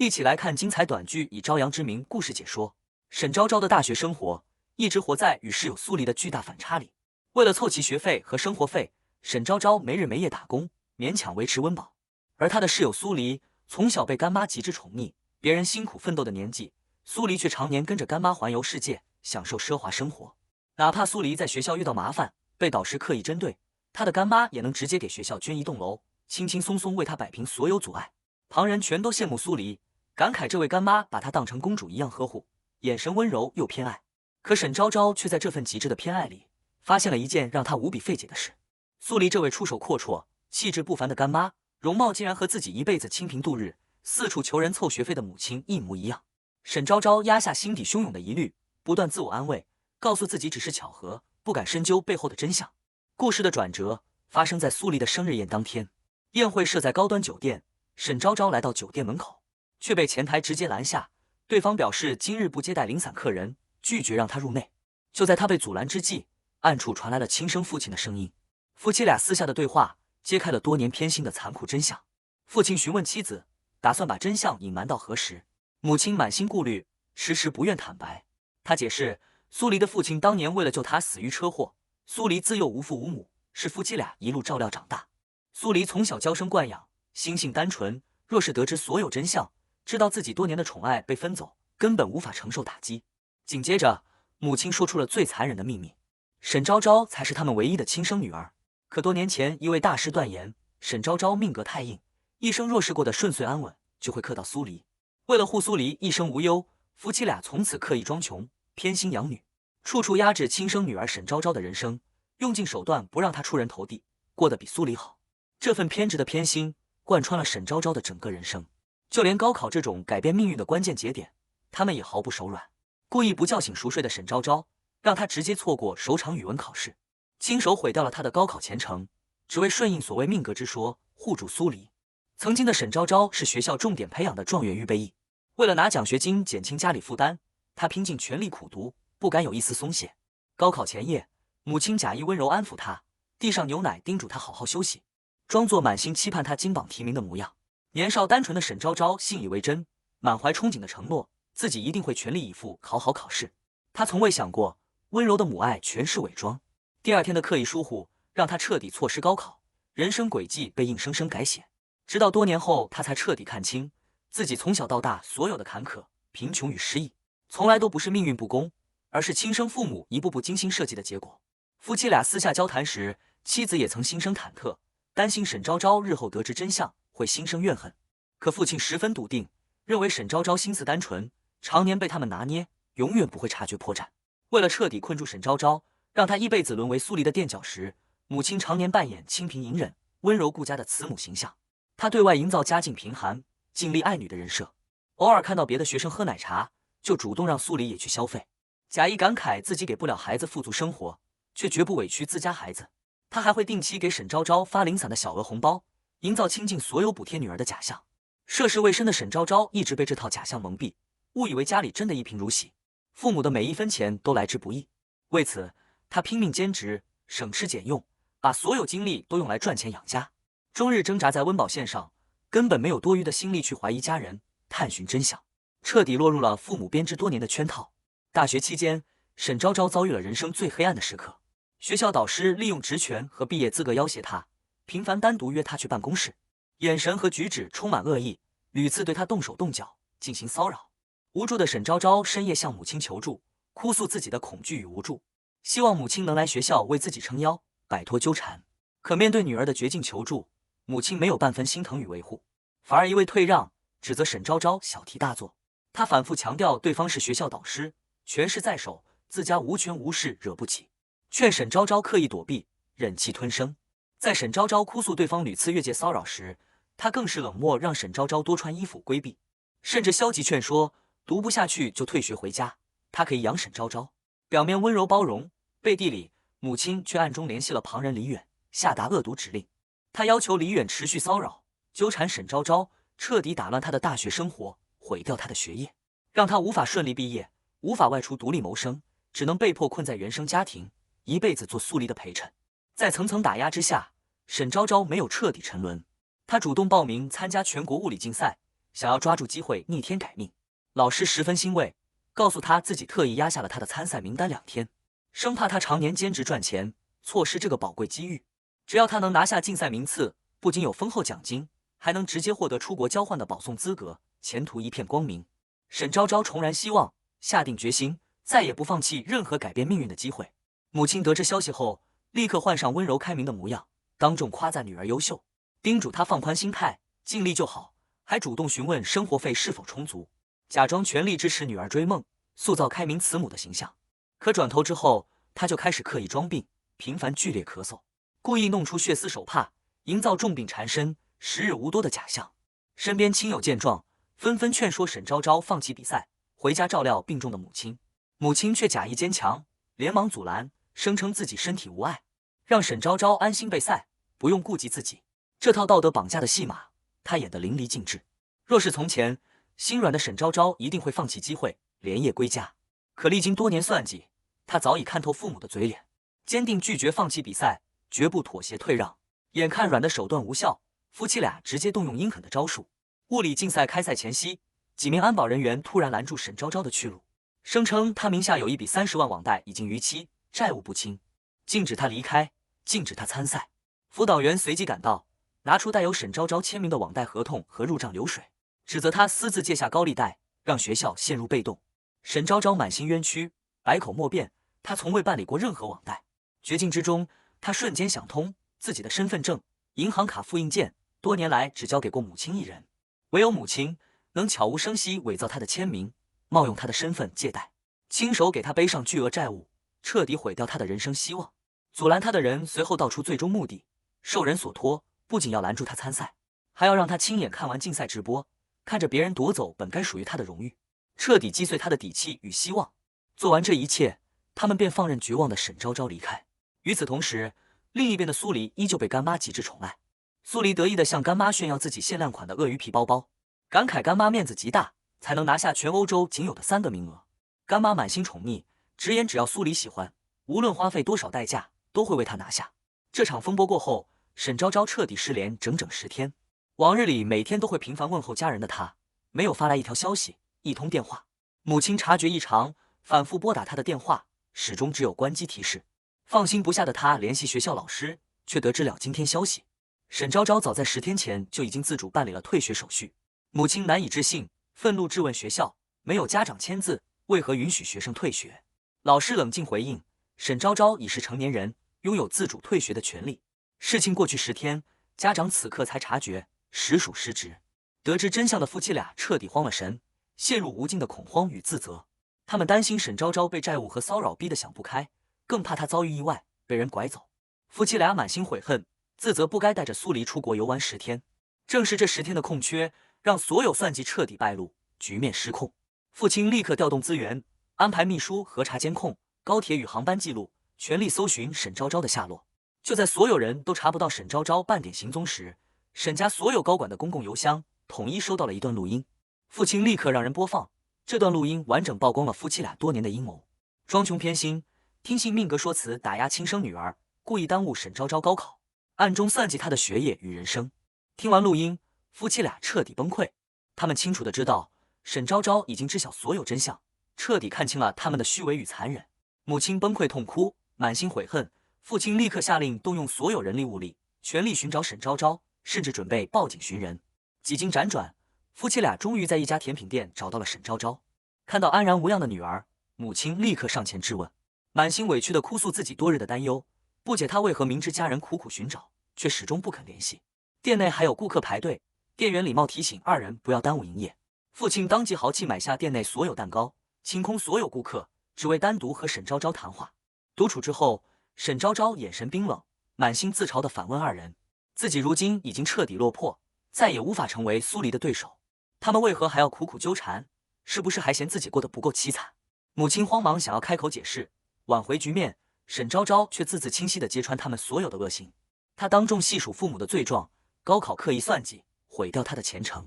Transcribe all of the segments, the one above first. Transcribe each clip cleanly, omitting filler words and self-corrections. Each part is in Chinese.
一起来看精彩短剧，以朝阳之名故事解说。沈昭昭的大学生活一直活在与室友苏黎的巨大反差里。为了凑齐学费和生活费，沈昭昭没日没夜打工，勉强维持温饱。而她的室友苏黎从小被干妈极致宠溺，别人辛苦奋斗的年纪，苏黎却常年跟着干妈环游世界，享受奢华生活。哪怕苏黎在学校遇到麻烦，被导师刻意针对，她的干妈也能直接给学校捐一栋楼，轻轻松松为她摆平所有阻碍。旁人全都羡慕苏黎，感慨这位干妈把她当成公主一样呵护，眼神温柔又偏爱。可沈昭昭却在这份极致的偏爱里，发现了一件让她无比费解的事：苏黎这位出手阔绰、气质不凡的干妈，容貌竟然和自己一辈子清贫度日、四处求人凑学费的母亲一模一样。沈昭昭压下心底汹涌的疑虑，不断自我安慰，告诉自己只是巧合，不敢深究背后的真相。故事的转折发生在苏黎的生日宴当天，宴会设在高端酒店。沈昭昭来到酒店门口，却被前台直接拦下，对方表示今日不接待零散客人，拒绝让他入内。就在他被阻拦之际，暗处传来了亲生父亲的声音。夫妻俩私下的对话揭开了多年偏心的残酷真相。父亲询问妻子，打算把真相隐瞒到何时？母亲满心顾虑，迟迟不愿坦白。他解释，苏黎的父亲当年为了救他死于车祸，苏黎自幼无父无母，是夫妻俩一路照料长大。苏黎从小娇生惯养，心性单纯，若是得知所有真相，知道自己多年的宠爱被分走，根本无法承受打击。紧接着，母亲说出了最残忍的秘密：沈昭昭才是他们唯一的亲生女儿。可多年前一位大师断言，沈昭昭命格太硬，一生若是过得顺遂安稳，就会克到苏黎。为了护苏黎一生无忧，夫妻俩从此刻意装穷，偏心养女，处处压制亲生女儿沈昭昭的人生，用尽手段不让她出人头地，过得比苏黎好。这份偏执的偏心贯穿了沈昭昭的整个人生，就连高考这种改变命运的关键节点，他们也毫不手软。故意不叫醒熟睡的沈昭昭，让他直接错过首场语文考试，亲手毁掉了他的高考前程，只为顺应所谓命格之说，护住苏黎。曾经的沈昭昭是学校重点培养的状元预备役，为了拿奖学金减轻家里负担，他拼尽全力苦读，不敢有一丝松懈。高考前夜，母亲假意温柔安抚他，递上牛奶，叮嘱他好好休息，装作满心期盼他金榜题名的模样。年少单纯的沈昭昭信以为真，满怀憧憬的承诺自己一定会全力以赴考好考试。他从未想过温柔的母爱全是伪装。第二天的刻意疏忽让他彻底错失高考，人生轨迹被硬生生改写。直到多年后，他才彻底看清自己从小到大所有的坎坷、贫穷与失意，从来都不是命运不公，而是亲生父母一步步精心设计的结果。夫妻俩私下交谈时，妻子也曾心生忐忑，担心沈昭昭日后得知真相会心生怨恨。可父亲十分笃定，认为沈昭昭心思单纯，常年被他们拿捏，永远不会察觉破绽。为了彻底困住沈昭昭，让她一辈子沦为苏黎的垫脚石，母亲常年扮演清贫隐忍、温柔顾家的慈母形象。她对外营造家境贫寒、尽力爱女的人设，偶尔看到别的学生喝奶茶，就主动让苏黎也去消费，假意感慨自己给不了孩子富足生活，却绝不委屈自家孩子。他还会定期给沈昭昭发零散的小额红包，营造倾尽所有补贴女儿的假象。涉世未深的沈昭昭一直被这套假象蒙蔽，误以为家里真的一贫如洗，父母的每一分钱都来之不易。为此，他拼命兼职，省吃俭用，把所有精力都用来赚钱养家，终日挣扎在温饱线上，根本没有多余的心力去怀疑家人、探寻真相，彻底落入了父母编织多年的圈套。大学期间，沈昭昭遭遇了人生最黑暗的时刻。学校导师利用职权和毕业资格要挟他，频繁单独约他去办公室，眼神和举止充满恶意，屡次对他动手动脚进行骚扰。无助的沈昭昭深夜向母亲求助，哭诉自己的恐惧与无助，希望母亲能来学校为自己撑腰，摆脱纠缠。可面对女儿的绝境求助，母亲没有半分心疼与维护，反而一味退让，指责沈昭昭小题大做。他反复强调对方是学校导师，权势在手，自家无权无势，惹不起，劝沈昭昭刻意躲避，忍气吞声。在沈昭昭哭诉对方屡次越界骚扰时，他更是冷漠，让沈昭昭多穿衣服规避，甚至消极劝说读不下去就退学回家，他可以养沈昭昭。表面温柔包容，背地里母亲却暗中联系了旁人李远，下达恶毒指令。他要求李远持续骚扰、纠缠沈昭昭，彻底打乱他的大学生活，毁掉他的学业，让他无法顺利毕业，无法外出独立谋生，只能被迫困在原生家庭，一辈子做苏黎的陪衬。在层层打压之下，沈昭昭没有彻底沉沦，她主动报名参加全国物理竞赛，想要抓住机会逆天改命。老师十分欣慰，告诉他自己特意压下了他的参赛名单2天，生怕他常年兼职赚钱，错失这个宝贵机遇。只要他能拿下竞赛名次，不仅有丰厚奖金，还能直接获得出国交换的保送资格，前途一片光明。沈昭昭重燃希望，下定决心，再也不放弃任何改变命运的机会。母亲得知消息后，立刻换上温柔开明的模样，当众夸赞女儿优秀，叮嘱她放宽心态，尽力就好，还主动询问生活费是否充足，假装全力支持女儿追梦，塑造开明慈母的形象。可转头之后，她就开始刻意装病，频繁剧烈咳嗽，故意弄出血丝手帕，营造重病缠身、时日无多的假象。身边亲友见状，纷纷劝说沈昭昭放弃比赛，回家照料病重的母亲。母亲却假意坚强，连忙阻拦，声称自己身体无碍，让沈昭昭安心备赛，不用顾及自己。这套道德绑架的戏码，她演得淋漓尽致。若是从前，心软的沈昭昭一定会放弃机会，连夜归家。可历经多年算计，她早已看透父母的嘴脸，坚定拒绝放弃比赛，绝不妥协退让。眼看软的手段无效，夫妻俩直接动用阴狠的招数。物理竞赛开赛前夕，几名安保人员突然拦住沈昭昭的去路，声称他名下有一笔30万网贷已经逾期，债务不清，禁止他离开，禁止他参赛。辅导员随即赶到，拿出带有沈昭昭签名的网贷合同和入账流水，指责他私自借下高利贷，让学校陷入被动。沈昭昭满心冤屈，百口莫辩，他从未办理过任何网贷。绝境之中，他瞬间想通，自己的身份证、银行卡复印件多年来只交给过母亲一人，唯有母亲能悄无声息伪造他的签名，冒用他的身份借贷，亲手给他背上巨额债务，彻底毁掉他的人生希望。阻拦他的人随后道出最终目的，受人所托，不仅要拦住他参赛，还要让他亲眼看完竞赛直播，看着别人夺走本该属于他的荣誉，彻底击碎他的底气与希望。做完这一切，他们便放任绝望的沈昭昭离开。与此同时，另一边的苏黎依旧被干妈极致宠爱。苏黎得意地向干妈炫耀自己限量款的鳄鱼皮包包，感慨干妈面子极大，才能拿下全欧洲仅有的3个名额。干妈满心宠溺，直言只要苏黎喜欢，无论花费多少代价，都会为他拿下。这场风波过后，沈昭昭彻底失联整整10天。往日里每天都会频繁问候家人的她，没有发来一条消息，一通电话。母亲察觉异常，反复拨打她的电话，始终只有关机提示。放心不下的她联系学校老师，却得知了今天消息。沈昭昭早在10天前就已经自主办理了退学手续。母亲难以置信，愤怒质问学校，没有家长签字，为何允许学生退学？老师冷静回应，沈昭昭已是成年人，拥有自主退学的权利。事情过去10天，家长此刻才察觉，实属失职。得知真相的夫妻俩彻底慌了神，陷入无尽的恐慌与自责。他们担心沈昭昭被债务和骚扰逼得想不开，更怕她遭遇意外，被人拐走。夫妻俩满心悔恨，自责不该带着苏黎出国游玩10天。正是这10天的空缺，让所有算计彻底败露，局面失控。父亲立刻调动资源，安排秘书核查监控、高铁与航班记录，全力搜寻沈昭昭的下落。就在所有人都查不到沈昭昭半点行踪时，沈家所有高管的公共邮箱统一收到了一段录音。父亲立刻让人播放，这段录音完整曝光了夫妻俩多年的阴谋。装穷偏心，听信命格说辞打压亲生女儿，故意耽误沈昭昭高考，暗中算计她的学业与人生。听完录音，夫妻俩彻底崩溃。他们清楚地知道，沈昭昭已经知晓所有真相，彻底看清了他们的虚伪与残忍。母亲崩溃痛哭，满心悔恨。父亲立刻下令动用所有人力物力，全力寻找沈昭昭，甚至准备报警寻人。几经辗转，夫妻俩终于在一家甜品店找到了沈昭昭。看到安然无恙的女儿，母亲立刻上前质问，满心委屈地哭诉自己多日的担忧，不解她为何明知家人苦苦寻找，却始终不肯联系。店内还有顾客排队，店员礼貌提醒2人不要耽误营业。父亲当即豪气买下店内所有蛋糕，清空所有顾客，只为单独和沈昭昭谈话。独处之后，沈昭昭眼神冰冷，满心自嘲地反问2人，自己如今已经彻底落魄，再也无法成为苏黎的对手，他们为何还要苦苦纠缠？是不是还嫌自己过得不够凄惨？母亲慌忙想要开口解释，挽回局面，沈昭昭却字字清晰地揭穿他们所有的恶行。她当众细数父母的罪状，高考刻意算计，毁掉他的前程；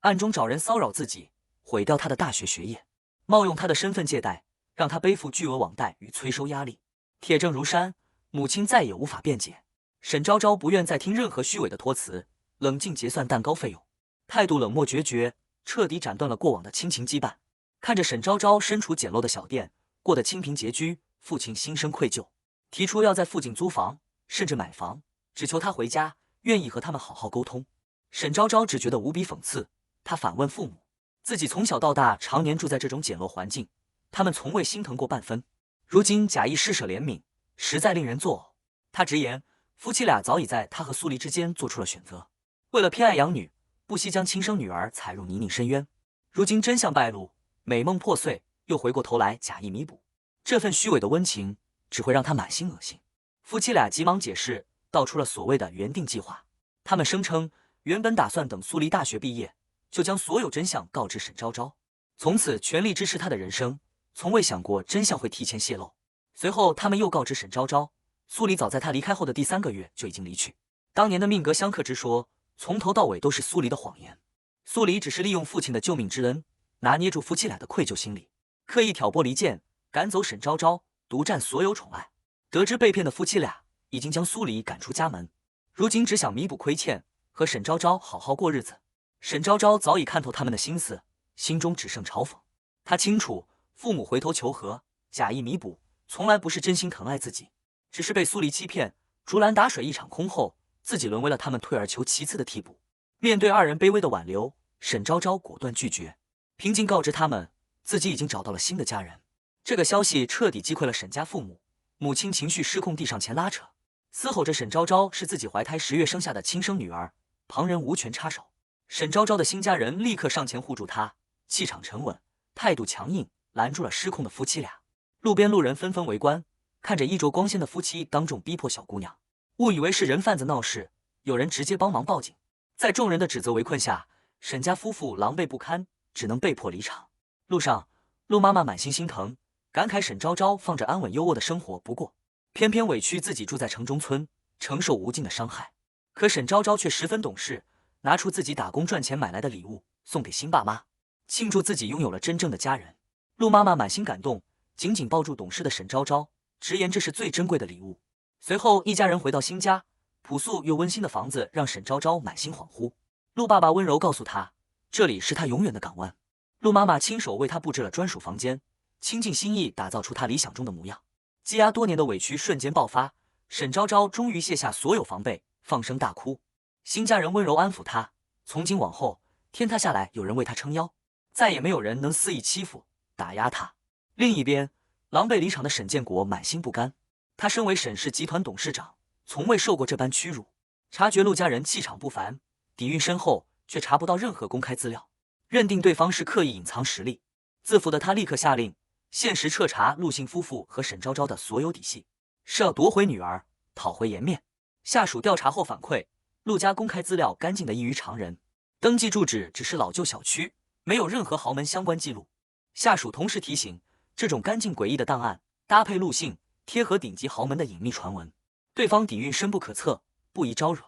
暗中找人骚扰自己，毁掉他的大学学业；冒用他的身份借贷，让他背负巨额网贷与催收压力。铁证如山，母亲再也无法辩解。沈昭昭不愿再听任何虚伪的托辞，冷静结算蛋糕费用，态度冷漠决绝，彻底斩断了过往的亲情羁绊。看着沈昭昭身处简陋的小店，过得清贫拮据，父亲心生愧疚，提出要在附近租房，甚至买房，只求他回家，愿意和他们好好沟通。沈昭昭只觉得无比讽刺，他反问父母，自己从小到大常年住在这种简陋环境，他们从未心疼过半分，如今假意施舍怜悯，实在令人作呕。他直言，夫妻俩早已在他和苏黎之间做出了选择，为了偏爱养女，不惜将亲生女儿踩入泥泞深渊。如今真相败露，美梦破碎，又回过头来假意弥补，这份虚伪的温情只会让他满心恶心。夫妻俩急忙解释，道出了所谓的原定计划。他们声称，原本打算等苏黎大学毕业，就将所有真相告知沈昭昭，从此全力支持他的人生，从未想过真相会提前泄露。随后，他们又告知沈昭昭，苏黎早在他离开后的第3个月就已经离去。当年的命格相克之说，从头到尾都是苏黎的谎言。苏黎只是利用父亲的救命之恩，拿捏住夫妻俩的愧疚心理，刻意挑拨离间，赶走沈昭昭，独占所有宠爱。得知被骗的夫妻俩已经将苏黎赶出家门，如今只想弥补亏欠，和沈昭昭好好过日子。沈昭昭早已看透他们的心思，心中只剩嘲讽。他清楚，父母回头求和，假意弥补，从来不是真心疼爱自己，只是被苏黎欺骗，竹篮打水一场空后，自己沦为了他们退而求其次的替补。面对2人卑微的挽留，沈昭昭果断拒绝，平静告知他们自己已经找到了新的家人。这个消息彻底击溃了沈家父母，母亲情绪失控，地上前拉扯，嘶吼着沈昭昭是自己怀胎10月生下的亲生女儿，旁人无权插手。沈昭昭的新家人立刻上前护住她，气场沉稳，态度强硬，拦住了失控的夫妻俩。路边路人纷纷围观，看着衣着光鲜的夫妻当众逼迫小姑娘，误以为是人贩子闹事，有人直接帮忙报警。在众人的指责围困下，沈家夫妇狼狈不堪，只能被迫离场。路上，陆妈妈满心心疼，感慨沈昭昭放着安稳优渥的生活不过，偏偏委屈自己住在城中村，承受无尽的伤害。可沈昭昭却十分懂事，拿出自己打工赚钱买来的礼物送给新爸妈，庆祝自己拥有了真正的家人。陆妈妈满心感动，紧紧抱住懂事的沈昭昭，直言这是最珍贵的礼物。随后，一家人回到新家，朴素又温馨的房子让沈昭昭满心恍惚。陆爸爸温柔告诉她，这里是她永远的港湾。陆妈妈亲手为她布置了专属房间，倾尽心意打造出她理想中的模样。积压多年的委屈瞬间爆发，沈昭昭终于卸下所有防备，放声大哭。新家人温柔安抚她，从今往后，天塌下来有人为她撑腰，再也没有人能肆意欺负打压她。另一边，狼狈离场的沈建国满心不甘，他身为沈氏集团董事长，从未受过这般屈辱。察觉陆家人气场不凡，底蕴深厚，却查不到任何公开资料，认定对方是刻意隐藏实力。自负的他立刻下令，限时彻查陆姓夫妇和沈昭昭的所有底细，是要夺回女儿，讨回颜面。下属调查后反馈，陆家公开资料干净的异于常人，登记住址只是老旧小区，没有任何豪门相关记录。下属同时提醒，这种干净诡异的档案搭配陆姓，贴合顶级豪门的隐秘传闻，对方底蕴深不可测，不宜招惹。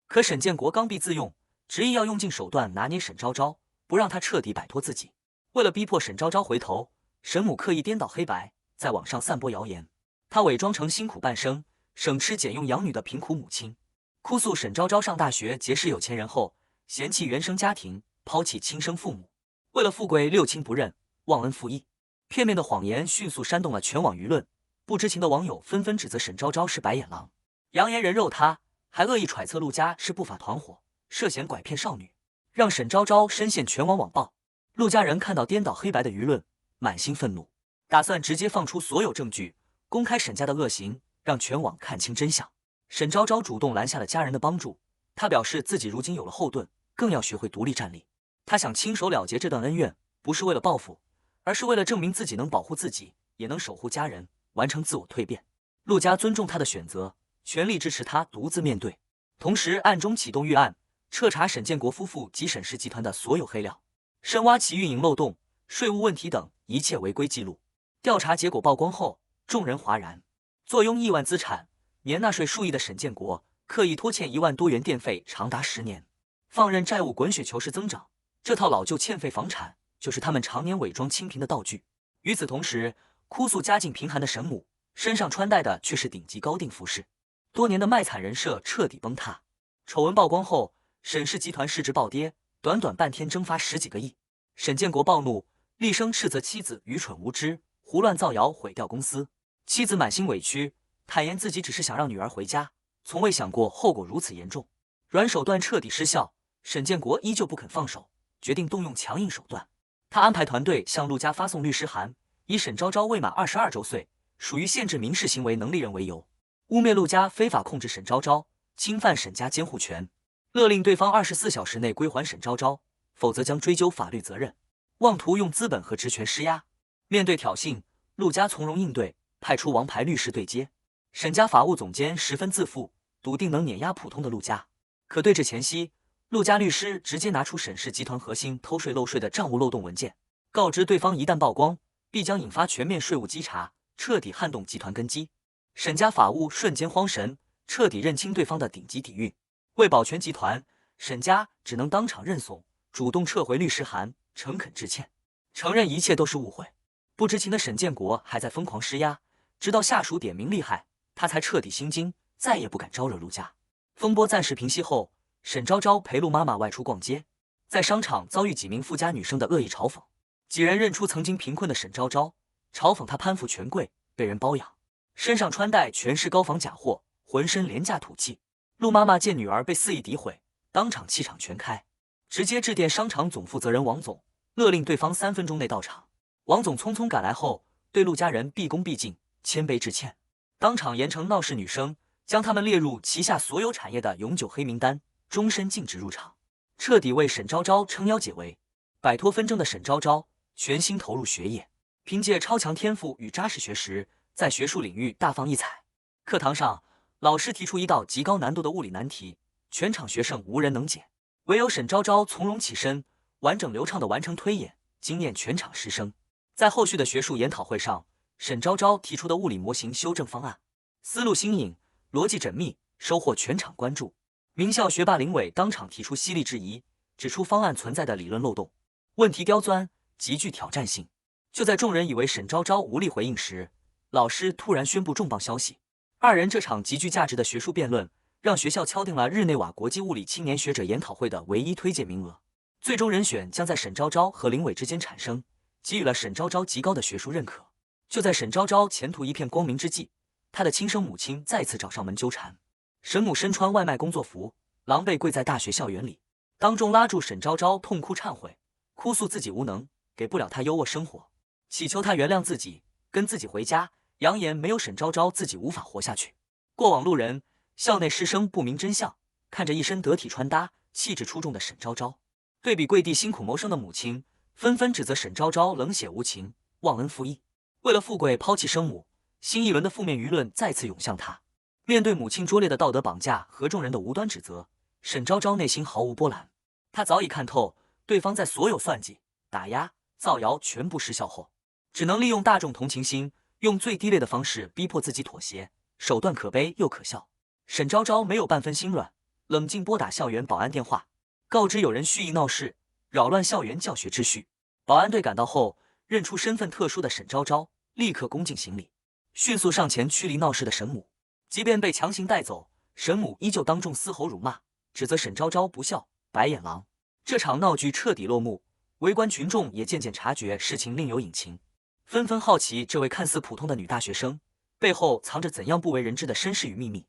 可沈建国刚愎自用，执意要用尽手段拿捏沈昭昭，不让她彻底摆脱自己。为了逼迫沈昭昭回头，沈母刻意颠倒黑白，在网上散播谣言。她伪装成辛苦半生，省吃俭用养女的贫苦母亲，哭诉沈昭昭上大学结识有钱人后，嫌弃原生家庭，抛弃亲生父母，为了富贵六亲不认，忘恩负义。片面的谎言迅速煽动了全网舆论，不知情的网友纷纷指责沈昭昭是白眼狼，扬言人肉她，还恶意揣测陆家是不法团伙，涉嫌拐骗少女，让沈昭昭深陷全网网暴。陆家人看到颠倒黑白的舆论，满心愤怒，打算直接放出所有证据，公开沈家的恶行，让全网看清真相。沈昭昭主动拦下了家人的帮助，她表示自己如今有了后盾，更要学会独立站立。她想亲手了结这段恩怨，不是为了报复，而是为了证明自己能保护自己，也能守护家人，完成自我蜕变。陆家尊重她的选择，全力支持她独自面对，同时暗中启动预案，彻查沈建国夫妇及沈氏集团的所有黑料，深挖其运营漏洞、税务问题等一切违规记录。调查结果曝光后，众人哗然。坐拥亿万资产、年纳税数亿的沈建国，刻意拖欠1万多元电费长达10年，放任债务滚雪球式增长。这套老旧欠费房产，就是他们常年伪装清贫的道具。与此同时，哭诉家境贫寒的沈母，身上穿戴的却是顶级高定服饰，多年的卖惨人设彻底崩塌。丑闻曝光后，沈氏集团市值暴跌，短短半天蒸发10几个亿。沈建国暴怒，厉声斥责妻子愚蠢无知，胡乱造谣毁掉公司。妻子满心委屈，坦言自己只是想让女儿回家，从未想过后果如此严重。软手段彻底失效，沈建国依旧不肯放手，决定动用强硬手段。他安排团队向陆家发送律师函，以沈昭昭未满22周岁，属于限制民事行为能力人为由，污蔑陆家非法控制沈昭昭，侵犯沈家监护权，勒令对方24小时内归还沈昭昭，否则将追究法律责任。妄图用资本和职权施压。面对挑衅，陆家从容应对，派出王牌律师对接。沈家法务总监十分自负，笃定能碾压普通的陆家。可对峙前夕，陆家律师直接拿出沈氏集团核心偷税漏税的账务漏洞文件，告知对方一旦曝光，必将引发全面税务稽查，彻底撼动集团根基。沈家法务瞬间慌神，彻底认清对方的顶级底蕴。为保全集团，沈家只能当场认怂，主动撤回律师函，诚恳致歉，承认一切都是误会。不知情的沈建国还在疯狂施压，直到下属点名厉害，他才彻底心惊，再也不敢招惹陆家。风波暂时平息后，沈昭昭陪陆妈妈外出逛街，在商场遭遇几名富家女生的恶意嘲讽。几人认出曾经贫困的沈昭昭，嘲讽她攀附权贵，被人包养，身上穿戴全是高仿假货，浑身廉价土气。陆妈妈见女儿被肆意诋毁，当场气场全开，直接致电商场总负责人王总，勒令对方3分钟内到场。王总匆匆赶来后，对陆家人毕恭毕敬，谦卑致歉，当场严惩闹事女生，将他们列入旗下所有产业的永久黑名单，终身禁止入场，彻底为沈昭昭撑腰解围。摆脱纷争的沈昭昭全心投入学业，凭借超强天赋与扎实学识，在学术领域大放异彩。课堂上，老师提出一道极高难度的物理难题，全场学生无人能解，唯有沈昭昭从容起身，完整流畅地完成推演，惊艳全场师生。在后续的学术研讨会上，沈昭昭提出的物理模型修正方案，思路新颖，逻辑缜密，收获全场关注。名校学霸林伟当场提出犀利质疑，指出方案存在的理论漏洞，问题刁钻，极具挑战性。就在众人以为沈昭昭无力回应时，老师突然宣布重磅消息：二人这场极具价值的学术辩论，让学校敲定了日内瓦国际物理青年学者研讨会的唯一推荐名额，最终人选将在沈昭昭和林伟之间产生，给予了沈昭昭极高的学术认可。就在沈昭昭前途一片光明之际，她的亲生母亲再次找上门纠缠。沈母身穿外卖工作服，狼狈跪在大学校园里，当众拉住沈昭昭痛哭忏悔，哭诉自己无能，给不了她优渥生活，祈求她原谅自己，跟自己回家，扬言没有沈昭昭自己无法活下去。过往路人、校内师生不明真相，看着一身得体穿搭、气质出众的沈昭昭，对比跪地辛苦谋生的母亲，纷纷指责沈昭昭冷血无情、忘恩负义，为了富贵抛弃生母。新一轮的负面舆论再次涌向她。面对母亲拙劣的道德绑架和众人的无端指责，沈昭昭内心毫无波澜。她早已看透，对方在所有算计、打压、造谣全部失效后，只能利用大众同情心，用最低劣的方式逼迫自己妥协，手段可悲又可笑。沈昭昭没有半分心软，冷静拨打校园保安电话，告知有人蓄意闹事，扰乱校园教学秩序。保安队赶到后，认出身份特殊的沈昭昭，立刻恭敬行礼，迅速上前驱离闹事的沈母。即便被强行带走，沈母依旧当众嘶吼辱骂，指责沈昭昭不孝、白眼狼。这场闹剧彻底落幕，围观群众也渐渐察觉事情另有隐情，纷纷好奇这位看似普通的女大学生背后藏着怎样不为人知的身世与秘密。